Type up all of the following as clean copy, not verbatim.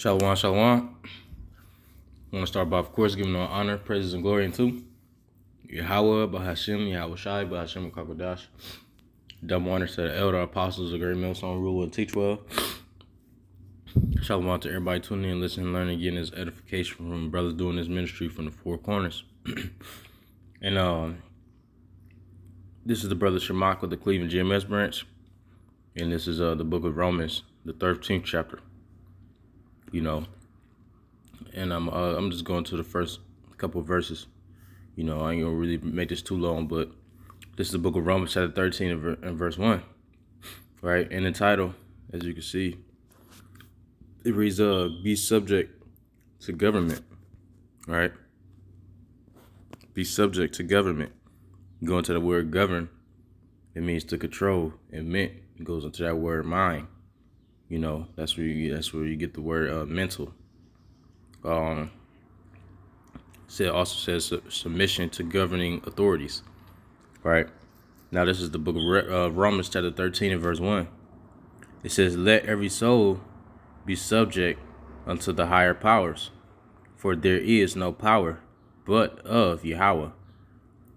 Shalom, shalom. I want to start by, of course, giving all honor, praises, and glory unto Yahweh, Bahashim, Yahweh Shai, Bahashim, Kakodash. Double honor to the elder apostles, the great millstone rule and teach well. Shalom to everybody tuning in, listening, and learning, getting this edification from brothers doing this ministry from the four corners. And this is the brother Shamak with the Cleveland GMS branch, and this is the book of Romans, the 13th chapter. And I'm just going to the first couple of verses. I ain't gonna really make this too long, but this is the book of Romans, chapter 13 and verse 1, right? And the title, as you can see, it reads, be subject to government, right? Be subject to government. Going to the word govern, it means to control, and meant it goes into that word mind. That's where you get the word mental. Also says submission to governing authorities, right? Now this is the book of Romans chapter 13 and verse 1. It says, let every soul be subject unto the higher powers, for there is no power but of Yahweh.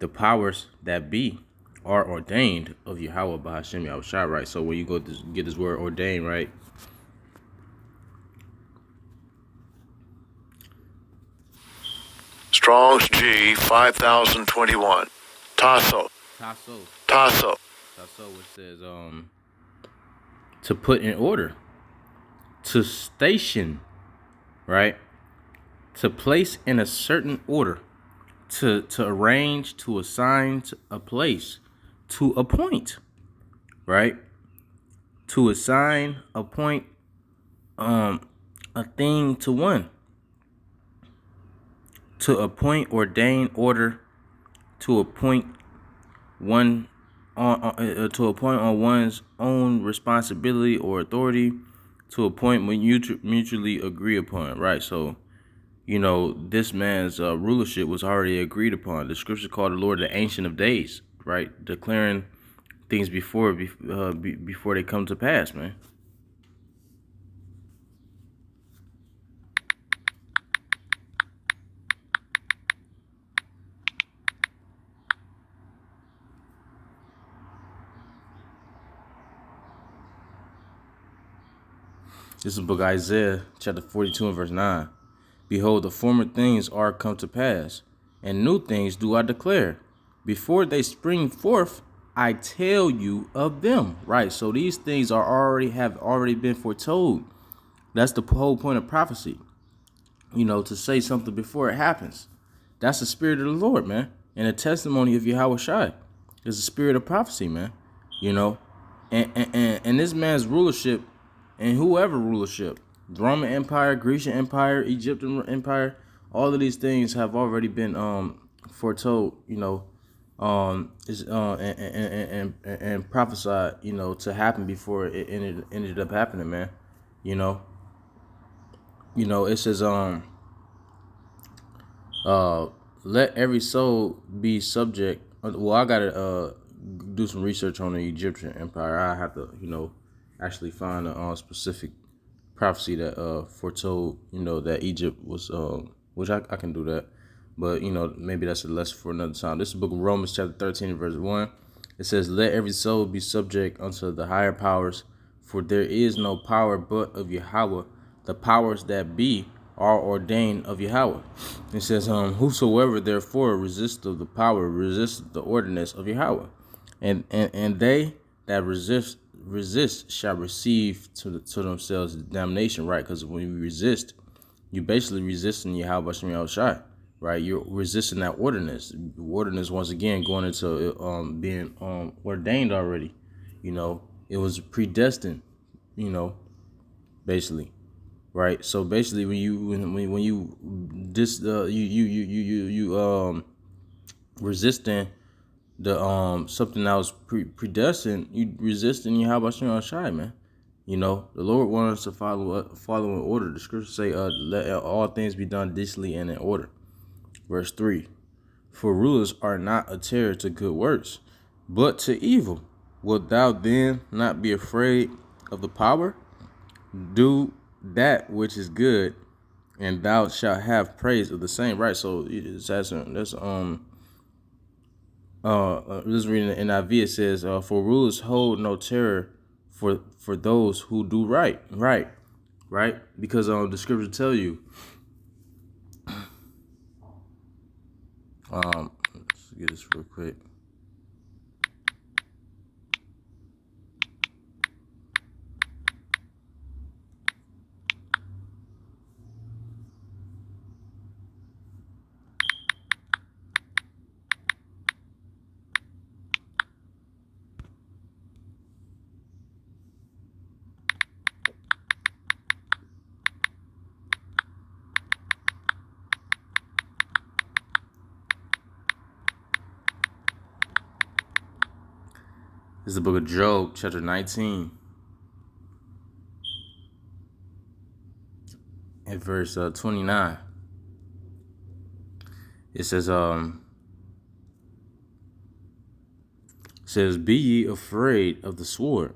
The powers that be are ordained of Yahweh by Hashem Yahweh Shai, right? So when you go to get this word ordained, right? Strong's G 5021. Tasso, which says to put in order, to station, right? To place in a certain order, to arrange, to assign a place, to appoint, right? To assign, appoint a thing to one. To appoint, ordain, order, to appoint on one's own responsibility or authority, to appoint when you mutually agree upon, right? So, this man's rulership was already agreed upon. The scripture called the Lord the Ancient of Days, right? Declaring things before they come to pass, man. This is the book of Isaiah, chapter 42 and verse 9. Behold, the former things are come to pass, and new things do I declare. Before they spring forth, I tell you of them. Right, so these things have already been foretold. That's the whole point of prophecy. To say something before it happens. That's the spirit of the Lord, man. And the testimony of Yahweh Shai is the spirit of prophecy, man. And this man's rulership, and whoever rulership, the Roman Empire, Grecian Empire, Egyptian Empire, all of these things have already been foretold, and prophesied, to happen before it ended up happening, man. It says let every soul be subject. Well, I gotta do some research on the Egyptian Empire. I have to, actually find a specific prophecy that foretold, that Egypt was, which I can do that. But, maybe that's a lesson for another time. This is the book of Romans, chapter 13, verse 1. It says, let every soul be subject unto the higher powers, for there is no power but of Yahweh. The powers that be are ordained of Yahweh. It says, whosoever therefore resists of the power resists the ordinance of Yahweh. And they that resist shall receive to themselves damnation, right? Because when you resist, you basically resisting Yahweh Shai, right? You're resisting that ordinance. Ordinance, once again, going into being ordained already. It was predestined. Basically, right? So basically, when you resisting the something that was predestined, you resisting Yahweh Shai, man. The Lord wants us to follow in order. The scriptures say, let all things be done decently and in order. Verse 3. For rulers are not a terror to good works, but to evil. Wilt thou then not be afraid of the power? Do that which is good, and thou shalt have praise of the same. Right. So that's just reading the NIV. It says, "For rulers hold no terror for those who do right." Right. Because the scripture tell you. Let's get this real quick. This is the book of Job, chapter 19, and verse 29. It says, "Be ye afraid of the sword,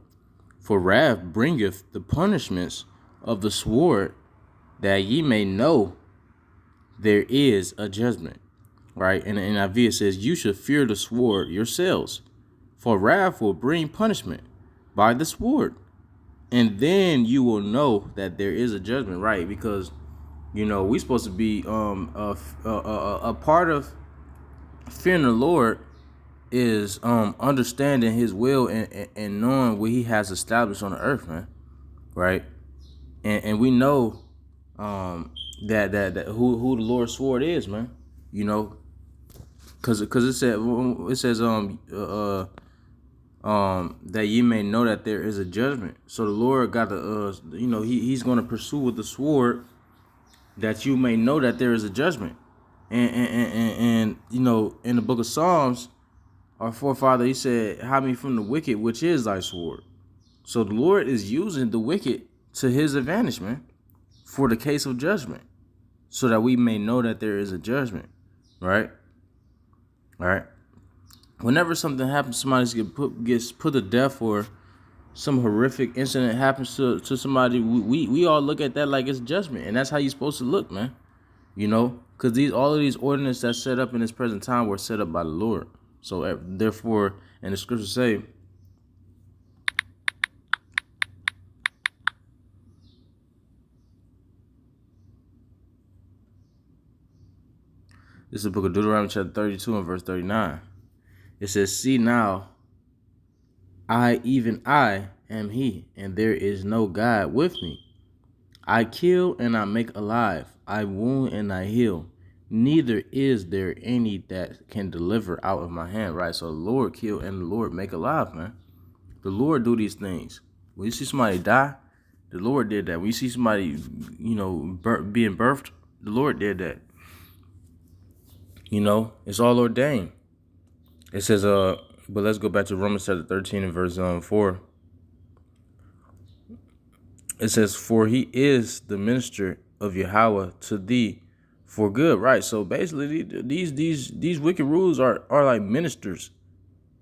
for wrath bringeth the punishments of the sword, that ye may know there is a judgment." Right? And in NIV it says, "You should fear the sword yourselves, for wrath will bring punishment by the sword, and then you will know that there is a judgment." Right? Because we supposed to be a part of fearing the Lord is understanding His will and knowing what He has established on the earth, man. Right? And we know that who the Lord's sword is, man. Because it says that ye may know that there is a judgment. So the Lord got the He's going to pursue with the sword, that you may know that there is a judgment. And in the book of Psalms, our forefather, he said, "Hide me from the wicked, which is thy sword." So the Lord is using the wicked to His advantage, man, for the case of judgment, so that we may know that there is a judgment. Right? All right. Whenever something happens, somebody gets put to death, or some horrific incident happens to somebody, we all look at that like it's judgment, and that's how you're supposed to look, man. Because all of these ordinances that's set up in this present time were set up by the Lord. So therefore, and the scriptures say, this is the book of Deuteronomy chapter 32 and verse 39. It says, "See now, even I am He, and there is no God with me. I kill and I make alive. I wound and I heal. Neither is there any that can deliver out of my hand." Right? So the Lord kill and the Lord make alive, man. The Lord do these things. When you see somebody die, the Lord did that. When you see somebody, being birthed, the Lord did that. It's all ordained. It says, but let's go back to Romans chapter 13 and verse 4. It says, "For He is the minister of Yahweh to thee for good." Right? So basically, these wicked rules are like ministers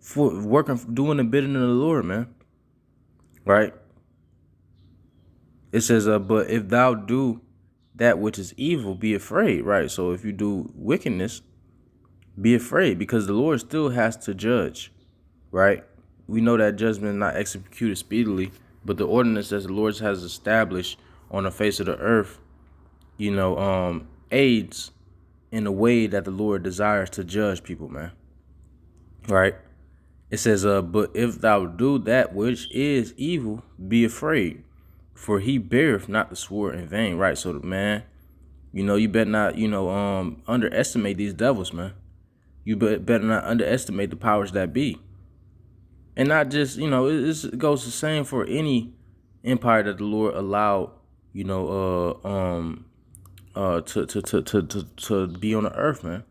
for doing the bidding of the Lord, man. Right? It says, "But if thou do that which is evil, be afraid." Right? So if you do wickedness, be afraid, because the Lord still has to judge. Right? We know that judgment is not executed speedily, but the ordinance that the Lord has established on the face of the earth, aids in the way that the Lord desires to judge people, man. Right? It says, "But if thou do that which is evil, be afraid, for He beareth not the sword in vain." Right? So, man, you better not, underestimate these devils, man. You better not underestimate the powers that be. And not just, it goes the same for any empire that the Lord allowed, to be on the earth, man.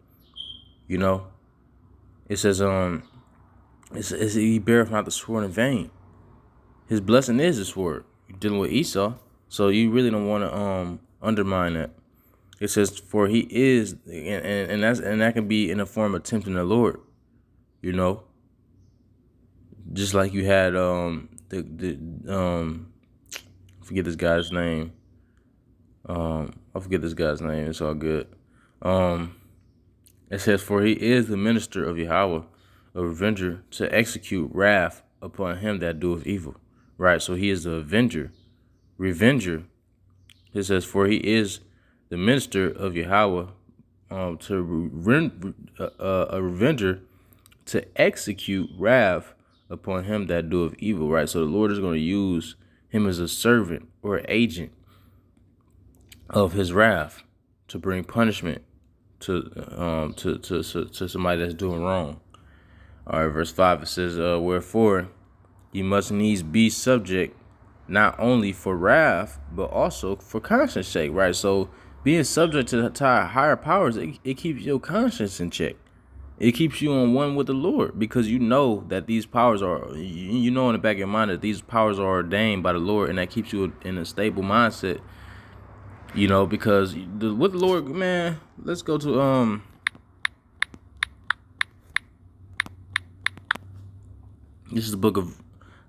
It says, He beareth not the sword in vain. His blessing is the sword. You're dealing with Esau, so you really don't want to undermine that. It says, "For He is," and that can be in the form of tempting the Lord. Just like you had forget this guy's name. I forget this guy's name. It's all good. It says, "For he is the minister of Yahweh, a revenger, to execute wrath upon him that doeth evil." Right. So he is the avenger, revenger. It says, "For he is the minister of Yahweh, a revenger, to execute wrath upon him that doeth evil." Right. So the Lord is going to use him as a servant or agent of his wrath to bring punishment to somebody that's doing wrong. All right, verse 5, it says, "Wherefore ye must needs be subject, not only for wrath, but also for conscience sake." Right. So being subject to higher powers, it keeps your conscience in check. It keeps you on one with the Lord, because you know that these powers are, you know in the back of your mind that these powers are ordained by the Lord, and that keeps you in a stable mindset. Because with the Lord, man, let's go to this is the book of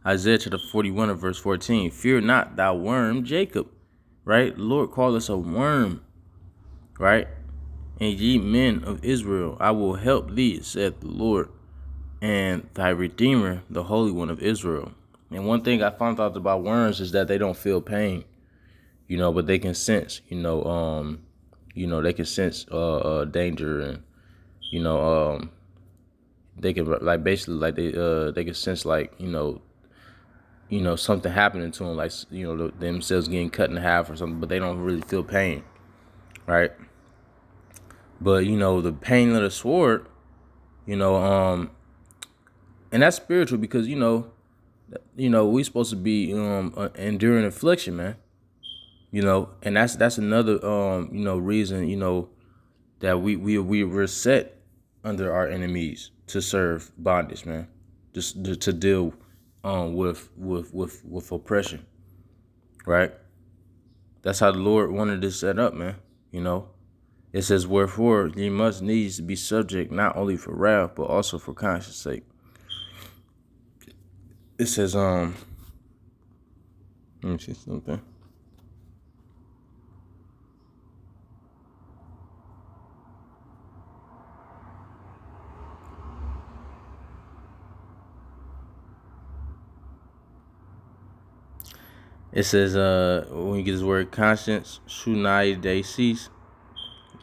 Isaiah chapter 41 and verse 14. "Fear not, thou worm Jacob." Right? The Lord called us a worm. Right? "And ye men of Israel, I will help thee, saith the Lord, and thy Redeemer, the Holy One of Israel." And one thing I found out about worms is that they don't feel pain, but they can sense, they can sense danger, and they can, like, basically, like, they can sense, like, something happening to them, like, themselves getting cut in half or something, but they don't really feel pain, right? But the pain of the sword, and that's spiritual, because we supposed to be enduring affliction, man. And that's another reason that we're set under our enemies to serve bondage, man. Just to deal with oppression, right? That's how the Lord wanted this set up, man. It says, "Wherefore ye must needs be subject, not only for wrath, but also for conscience sake." It says, let me see something. It says, when you get this word conscience, Shunai Desis,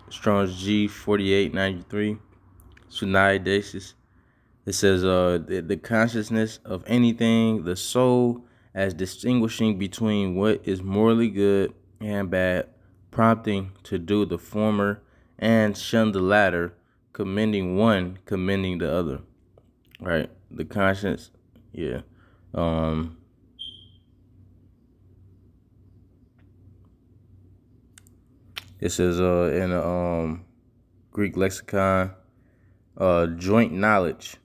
Strong's G 4893, Shunai Desis. It says, the consciousness of anything, the soul, as distinguishing between what is morally good and bad, prompting to do the former and shun the latter, commending one, commending the other. Right? The conscience, yeah. It says in a Greek lexicon, joint knowledge.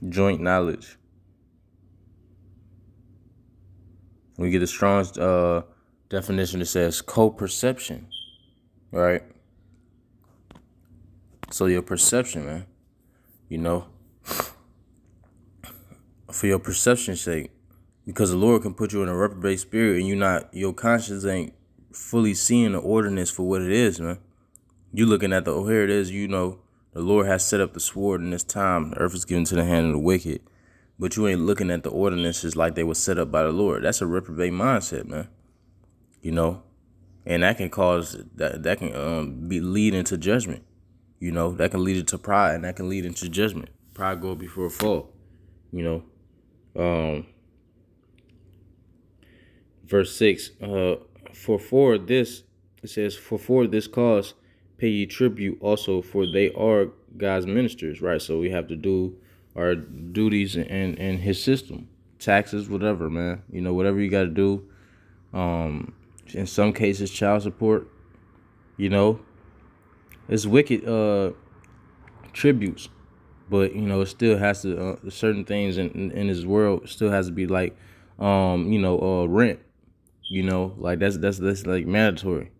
Joint knowledge. We get a strong definition that says co-perception, right? So your perception, man, for your perception's sake, because the Lord can put you in a reprobate spirit and your conscience ain't fully seeing the ordinance for what it is, man. You looking at here it is, the Lord has set up the sword in this time. The earth is given to the hand of the wicked. But you ain't looking at the ordinances like they were set up by the Lord. That's a reprobate mindset, man. And that can cause, that can lead into judgment. That can lead into pride, and that can lead into judgment. Pride go before a fall. Verse 6, for this, it says, for this cause pay ye tribute also, for they are God's ministers, right? So we have to do our duties in his system, taxes, whatever, man. Whatever you got to do. In some cases, child support. It's wicked tributes, but it still has to certain things in this world still has to be like rent. Like that's like mandatory.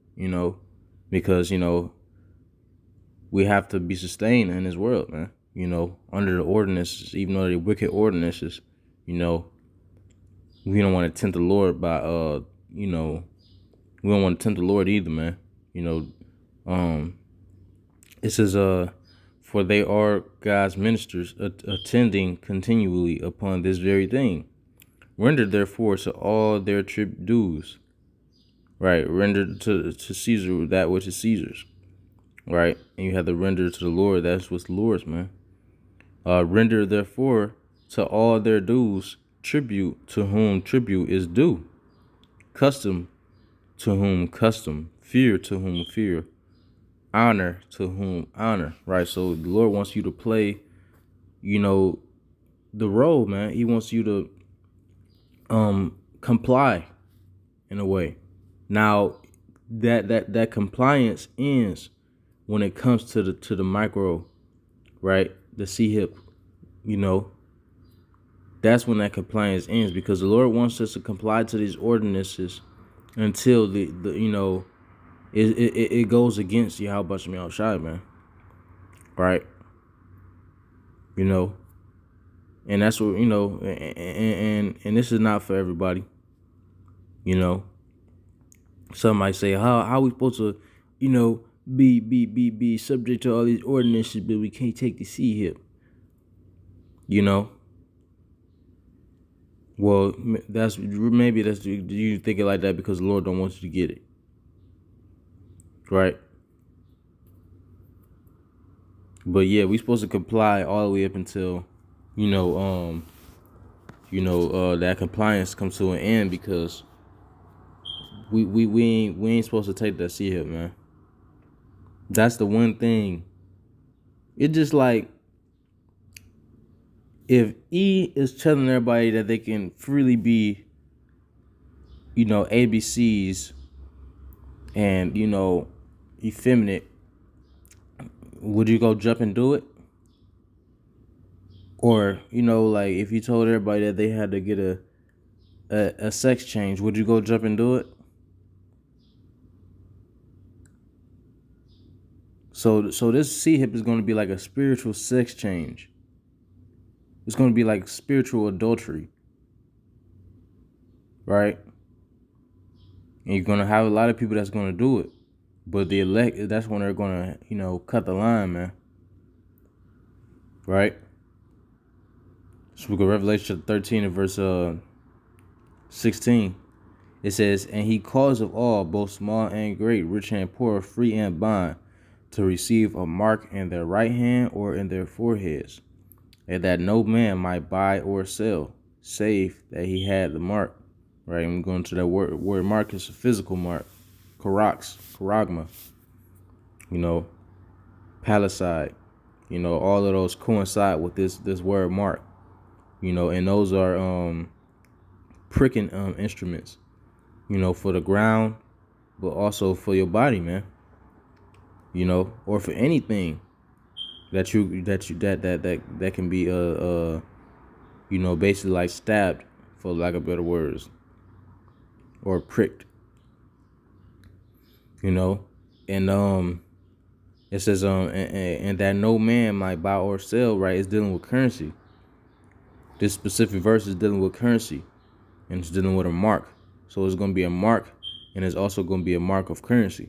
Because we have to be sustained in this world, man. Under the ordinances, even though they're wicked ordinances, We don't want to tempt the Lord by you know, we don't want to tempt the Lord either, man. You know, it says for they are God's ministers, attending continually upon this very thing. Render therefore to all their dues, right? Render to Caesar that which is Caesar's, right? And you have to render to the Lord that's what's the Lord's, man. Render therefore to all their dues tribute to whom tribute is due, custom to whom custom, fear to whom fear, honor to whom honor, right? So the Lord wants you to play, you know, the role, man. He wants you to comply in a way. Now that compliance ends when it comes to the micro, right? The C hip, you know, that's when that compliance ends, because the Lord wants us to comply to these ordinances until the you know it goes against Yahweh Shem Yahushai, man. Right? You know, and that's what, you know, and this is not for everybody. You know, some might say, how we supposed to, you know, be subject to all these ordinances, but we can't take the C hip. You know. Well, maybe you think it like that because the Lord don't want you to get it, right? But yeah, we supposed to comply all the way up until, that compliance comes to an end, because we ain't supposed to take that C hip, man. That's the one thing. It just like, if E is telling everybody that they can freely be, ABCs and, effeminate, would you go jump and do it? Or, like if you told everybody that they had to get a sex change, would you go jump and do it? So this C hip is going to be like a spiritual sex change. It's going to be like spiritual adultery, right? And you're going to have a lot of people that's going to do it. But the elect, that's when they're going to, cut the line, man. Right? So we go Revelation 13 and verse 16. It says, and he calls of all, both small and great, rich and poor, free and bond, to receive a mark in their right hand or in their foreheads, and that no man might buy or sell, save that he had the mark. Right? I'm going to that word mark is a physical mark. Charagma, palicide, all of those coincide with this word mark, and those are pricking instruments, for the ground, but also for your body, man, or for anything that can be basically like stabbed, for lack of better words, or pricked, and it says and that no man might buy or sell, right? It's dealing with currency. This specific verse is dealing with currency, and it's dealing with a mark. So it's going to be a mark, and it's also going to be a mark of currency,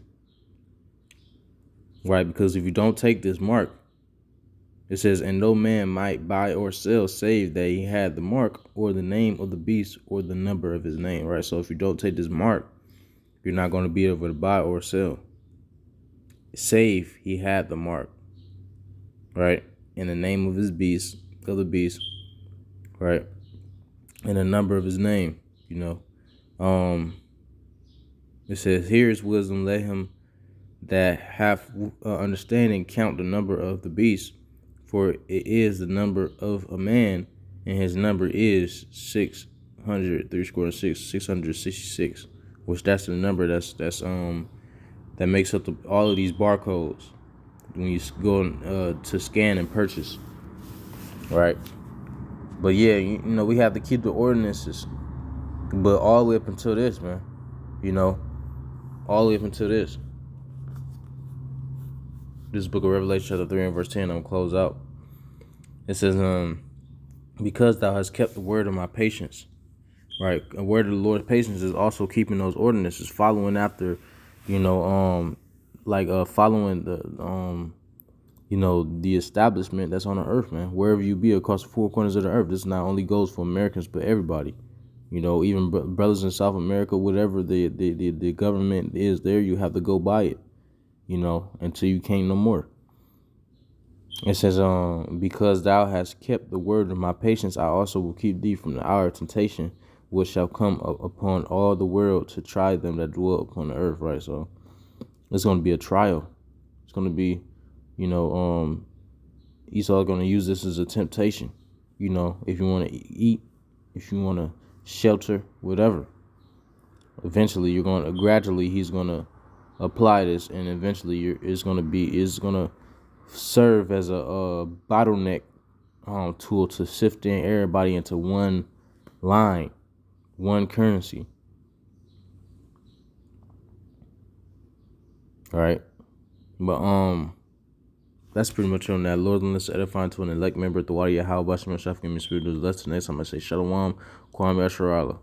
right? Because if you don't take this mark, it says, and no man might buy or sell, save that he had the mark or the name of the beast or the number of his name, right? So if you don't take this mark, you're not going to be able to buy or sell, save he had the mark, right? In the name of his beast, of the beast, right? And the number of his name, It says, here is wisdom, let him that hath understanding count the number of the beast, for it is the number of a man, and his number is 666, which that's the number that makes up all of these barcodes when you go to scan and purchase, right? But yeah, we have to keep the ordinances, but all the way up until this, man, all the way up until this book of Revelation chapter 3 and verse 10, I'm going to close out. It says, because thou hast kept the word of my patience, right? A word of the Lord's patience is also keeping those ordinances, following after, you know, following the the establishment that's on the earth, man. Wherever you be across the four corners of the earth, this not only goes for Americans but everybody. Even brothers in South America, whatever the government is there, you have to go by it. Until you can't no more. It says, because thou hast kept the word of my patience, I also will keep thee from the hour of temptation, which shall come upon all the world to try them that dwell upon the earth, right? So it's going to be a trial. It's going to be, Esau's going to use this as a temptation. If you want to eat, if you want to shelter, whatever. Eventually, gradually he's going to apply this, and eventually it's going to serve as a bottleneck tool to sift in everybody into one line, one currency. All right, but that's pretty much on that. Lord, let's edify to an elect member at the water Yahweh Bashim Shaf, give me spirit of the lesson. Next time I say Shalom, Kwame Asherallah.